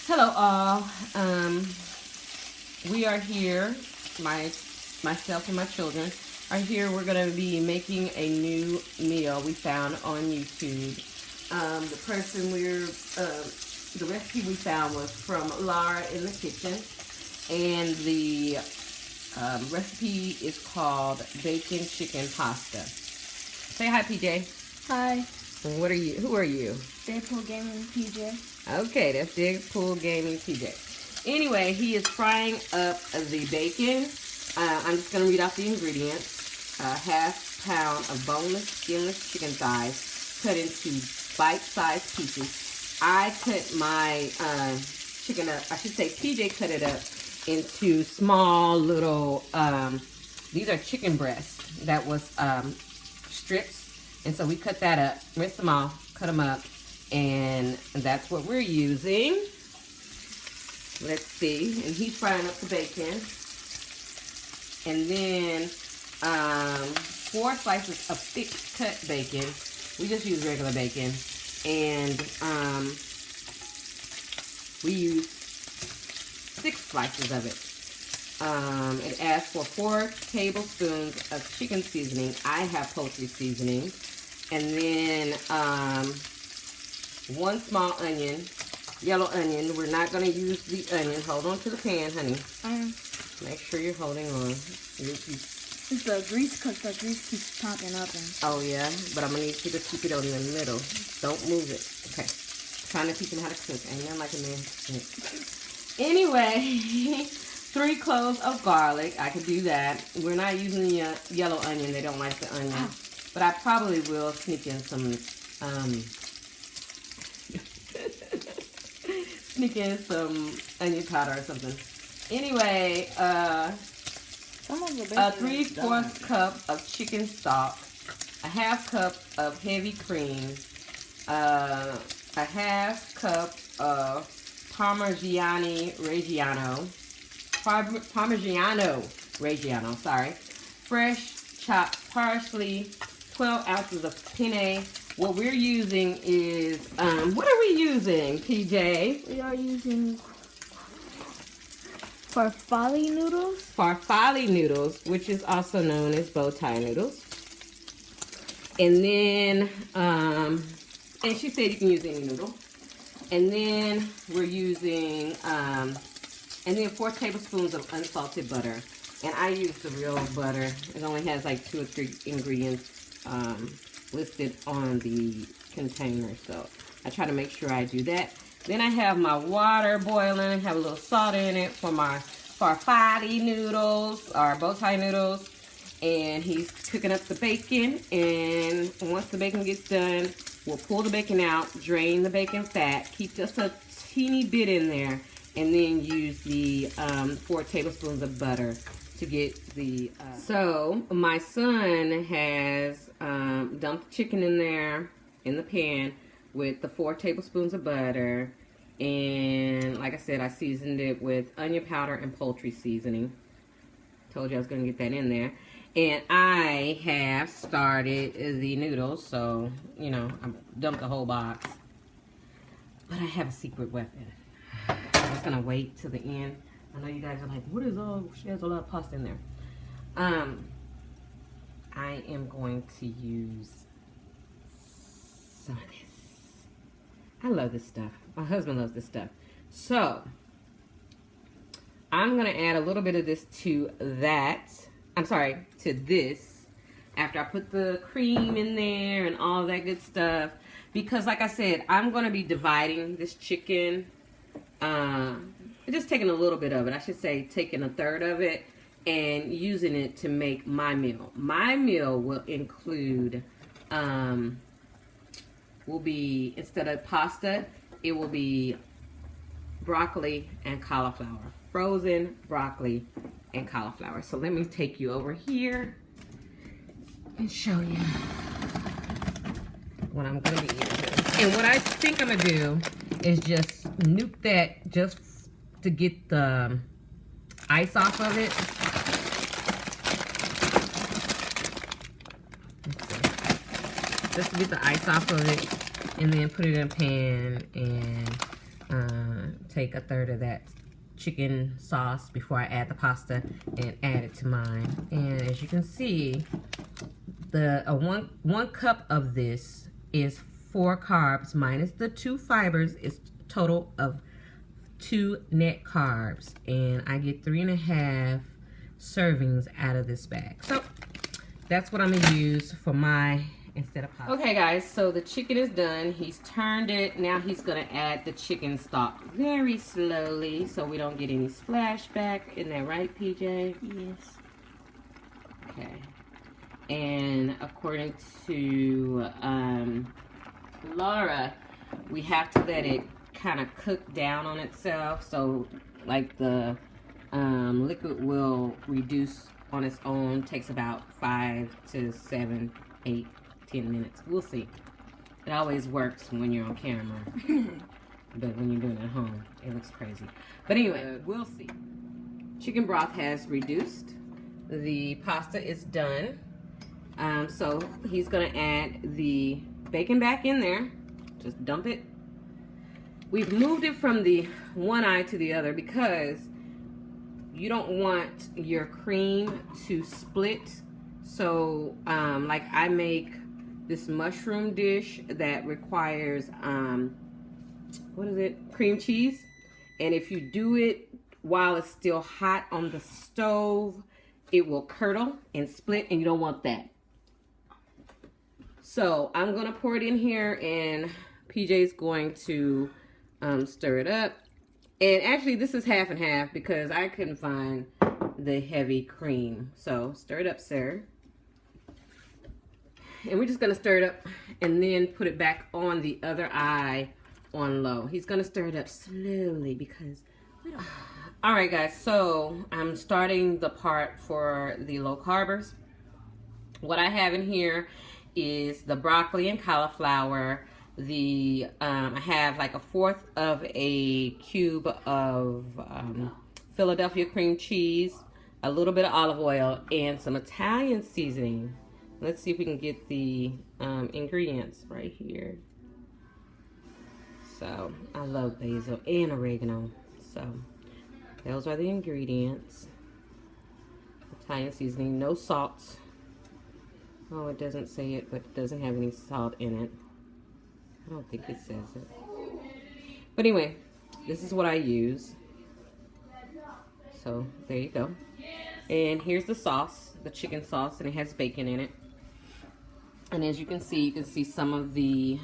Hello all. We are here, myself and my children are here. We're going to be making a new meal we found on YouTube. The recipe we found was from Laura in the kitchen, and the recipe is called bacon chicken pasta. Say hi, PJ. Hi. What are you? Who are you? Deadpool Gaming PJ. Okay, that's Deadpool Gaming PJ. Anyway, he is frying up the bacon. I'm just going to read off the ingredients. Half pound of boneless, skinless chicken thighs cut into bite-sized pieces. I cut my chicken up, I should say PJ cut it up into small little, these are chicken breasts that was strips. And so we cut that up, rinse them off, cut them up, and that's what we're using. Let's see. And he's frying up the bacon. And then 4 slices of thick cut bacon. We just use regular bacon. And we use 6 slices of it. It asks for 4 tablespoons of chicken seasoning. I have poultry seasoning. And then 1 small onion, yellow onion. We're not going to use the onion. Hold on to the pan, honey. Make sure you're holding on. It's the grease, because the grease keeps popping up. Oh, yeah? But I'm going to need you to keep it on the middle. Don't move it. Okay. Trying to teach him how to cook. Ain't nothing like a man to cook. Anyway, 3 cloves of garlic. I could do that. We're not using the yellow onion. They don't like the onion. But I probably will sneak in some onion powder or something. Anyway, a 3/4 cup of chicken stock, a 1/2 cup of heavy cream, a 1/2 cup of Parmigiano Reggiano, sorry, fresh chopped parsley, 12 ounces of penne. What we're using is, what are we using, PJ? We are using farfalle noodles. Farfalle noodles, which is also known as bow tie noodles. And then, and she said you can use any noodle. And then we're using, and then 4 tablespoons of unsalted butter. And I use the real butter. It only has like 2 or 3 ingredients listed on the container, so I try to make sure I do that. Then I have my water boiling, have a little salt in it for my farfalle noodles or bow tie noodles, and he's cooking up the bacon. And once the bacon gets done, we'll pull the bacon out, drain the bacon fat, keep just a teeny bit in there, and then use the 4 tablespoons of butter to get the so my son has dumped the chicken in there in the pan with the 4 tablespoons of butter, and like I said, I seasoned it with onion powder and poultry seasoning. Told you I was gonna get that in there. And I have started the noodles, so you know, I dumped the whole box, but I have a secret weapon. I'm just gonna wait till the end. I know you guys are like, what is all, she has a lot of pasta in there. I am going to use some of this. I love this stuff. My husband loves this stuff. So, I'm going to add a little bit of this to that. I'm sorry, to this. After I put the cream in there and all that good stuff. Because like I said, I'm going to be dividing this chicken. Just taking a little bit of it. I should say taking 1/3 of it and using it to make my meal. My meal will include, will be, instead of pasta, it will be broccoli and cauliflower. Frozen broccoli and cauliflower. So let me take you over here and show you what I'm going to be using. And what I think I'm going to do is just nuke that just to get the ice off of it. Just to get the ice off of it, and then put it in a pan and take a third of that chicken sauce before I add the pasta and add it to mine. And as you can see, the one cup of this is 4 carbs minus the 2 fibers. It's a total of 2 net carbs, and I get 3.5 servings out of this bag. So that's what I'm gonna use for my instead of pasta. Okay guys, so the chicken is done. He's turned it. Now he's gonna add the chicken stock very slowly so we don't get any splashback. Isn't that right, PJ? Yes. Okay. And according to Laura, we have to let it kind of cook down on itself, so like the liquid will reduce on its own. Takes about 5 to 7, 8, 10 minutes. We'll see. It always works when you're on camera, but when you're doing it at home, it looks crazy. But anyway, we'll see. Chicken broth has reduced. The pasta is done. So he's gonna add the bacon back in there. Just dump it. We've moved it from the one eye to the other because you don't want your cream to split. So like I make this mushroom dish that requires what is it, cream cheese, and if you do it while it's still hot on the stove, it will curdle and split, and you don't want that. So I'm gonna pour it in here, and PJ's going to stir it up. And actually this is half and half because I couldn't find the heavy cream. So stir it up, sir. And we're just gonna stir it up and then put it back on the other eye on low. He's gonna stir it up slowly because we don't... All right guys, so I'm starting the part for the low carbers. What I have in here is the broccoli and cauliflower. The I have like 1/4 of a cube of Philadelphia cream cheese, a little bit of olive oil, and some Italian seasoning. Let's see if we can get the ingredients right here. So I love basil and oregano. So those are the ingredients. Italian seasoning, no salt. Oh, it doesn't say it, but it doesn't have any salt in it. I don't think it says it. But anyway, this is what I use. So there you go. And here's the sauce, the chicken sauce, and it has bacon in it. And as you can see some of the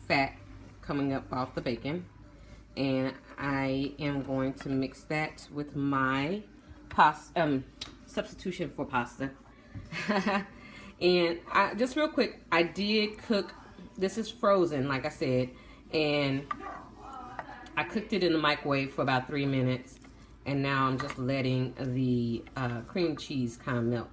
fat coming up off the bacon. And I am going to mix that with my pasta, substitution for pasta. And just real quick, I did cook. This is frozen, like I said, and I cooked it in the microwave for about 3 minutes, and now I'm just letting the cream cheese kind of melt.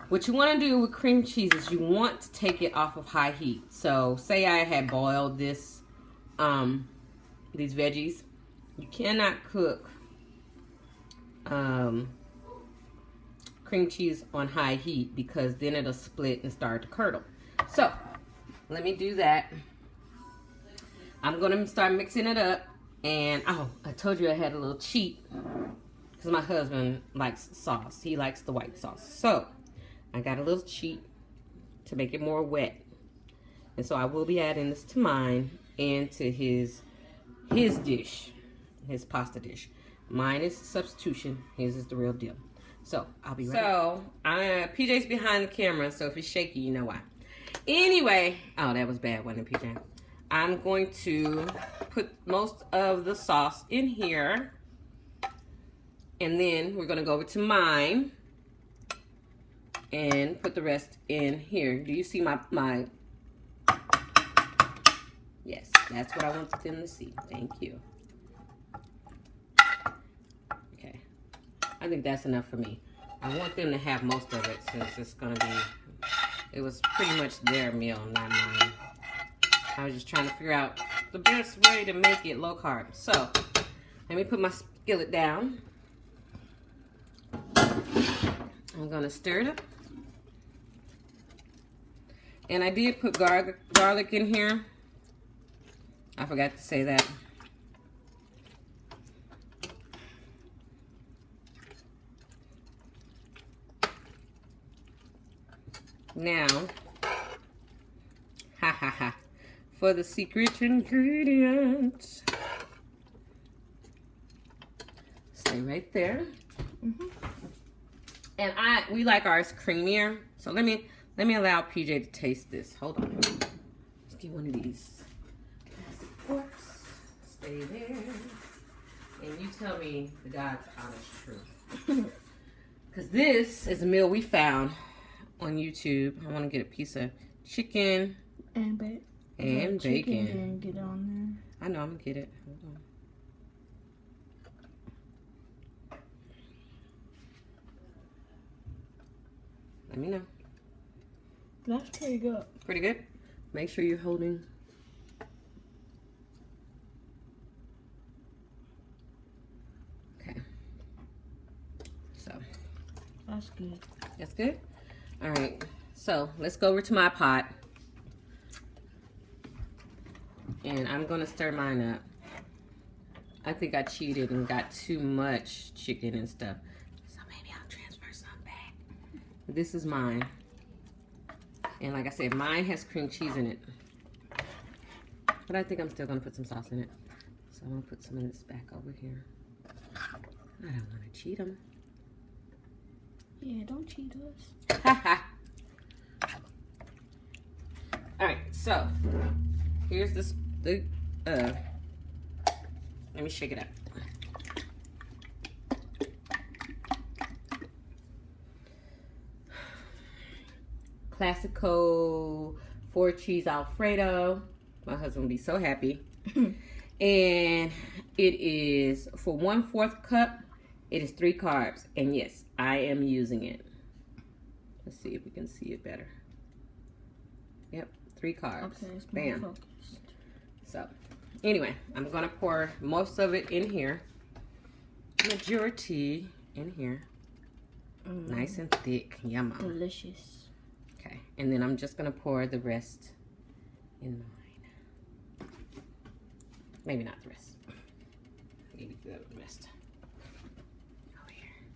What you want to do with cream cheese is you want to take it off of high heat. So say I had boiled this, these veggies, you cannot cook cream cheese on high heat because then it'll split and start to curdle. So let me do that. I'm gonna start mixing it up. And oh, I told you I had a little cheat because my husband likes sauce. He likes the white sauce. So I got a little cheat to make it more wet. And so I will be adding this to mine and to his dish, his pasta dish. Mine is substitution. His is the real deal. So I'll be right back. So PJ's behind the camera, so if it's shaky, you know why. Anyway, oh, that was bad, wasn't it, PJ? I'm going to put most of the sauce in here, and then we're going to go over to mine and put the rest in here. Do you see my yes, that's what I want them to see. Thank you. Okay, I think that's enough for me. I want them to have most of it since it's going to be, it was pretty much their meal, not mine. I was just trying to figure out the best way to make it low carb. So, let me put my skillet down. I'm going to stir it up. And I did put garlic in here. I forgot to say that. Now, for the secret ingredients. Stay right there. And we like ours creamier. So let me allow PJ to taste this. Hold on. Let's get one of these forks. Stay there. And you tell me the God's honest truth. Because this is a meal we found on YouTube. I want to get a piece of chicken and bacon. Bacon. Get on there. I know, I'm going to get it. Hold on. Let me know. That's pretty good. Pretty good? Make sure you're holding. Okay. So. That's good. That's good? All right. So let's go over to my pot. And I'm going to stir mine up. I think I cheated and got too much chicken and stuff. So maybe I'll transfer some back. This is mine. And like I said, mine has cream cheese in it. But I think I'm still going to put some sauce in it. So I'm going to put some of this back over here. I don't want to cheat them. Yeah, don't cheat us. Alright, so here's this. Let me shake it up. Classico 4-cheese Alfredo. My husband will be so happy. And it is for 1/4 cup. It is 3 carbs. And yes, I am using it. Let's see if we can see it better. Yep, 3 carbs. Okay, it's bam. more focused. So, anyway, I'm going to pour most of it in here. Majority in here. Nice and thick. Yum. Delicious. Okay, and then I'm just going to pour the rest in mine. Maybe not the rest. Maybe the rest. Over here.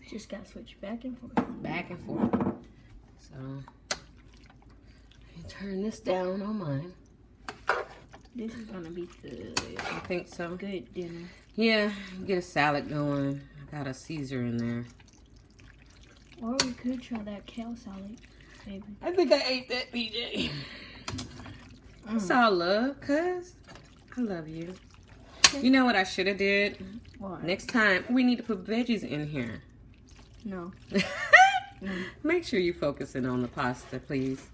Just got to switch back and forth. Back and forth. So, turn this down on mine. This is gonna be good. I think so. Good dinner. Yeah, get a salad going. I got a Caesar in there. Or we could try that kale salad, maybe. I think I ate that, BJ. That's all love, cuz. I love you. You know what I should have did? What? Next time, we need to put veggies in here. No. Make sure you're focusing on the pasta, please.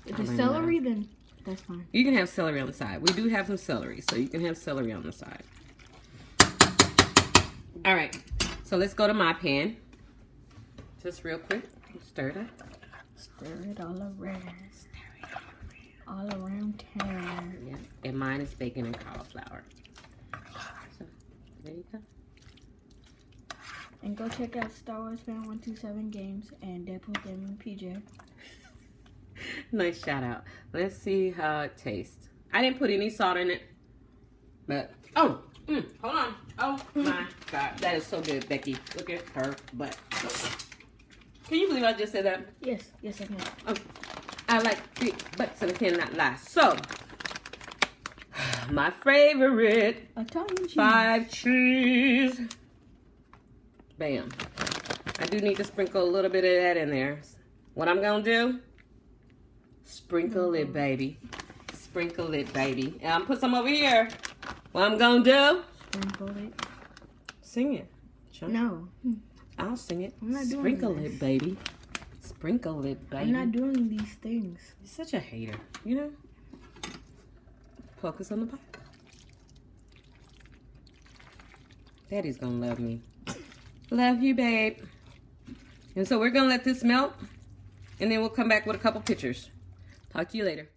If it's celery, then that's fine. You can have celery on the side. We do have some celery, so you can have celery on the side. All right, so let's go to my pan. Just real quick, stir it up. Stir it all around. Stir it all around town. Yeah, and mine is bacon and cauliflower. So, there you go. And go check out Star Wars Fan 127 Games and Deadpool Gaming PJ. Nice shout out. Let's see how it tastes. I didn't put any salt in it, but hold on. Oh my God, that is so good, Becky. Look at her butt. Can you believe I just said that? Yes, yes I can. Oh, I like big butts and I cannot lie. So, my favorite Italian cheese. 5 cheese. Bam. I do need to sprinkle a little bit of that in there. What I'm gonna do? Sprinkle it, baby. Sprinkle it, baby. And I'm put some over here. What I'm gonna do? Sprinkle it. Sing it. Sure. No. I'll sing it. I'm not doing Sprinkle this. it, baby. Sprinkle it, baby. I'm not doing these things. You're such a hater, you know? Focus on the pie. Daddy's gonna love me. Love you, babe. And so we're gonna let this melt, and then we'll come back with a couple pictures. Talk to you later.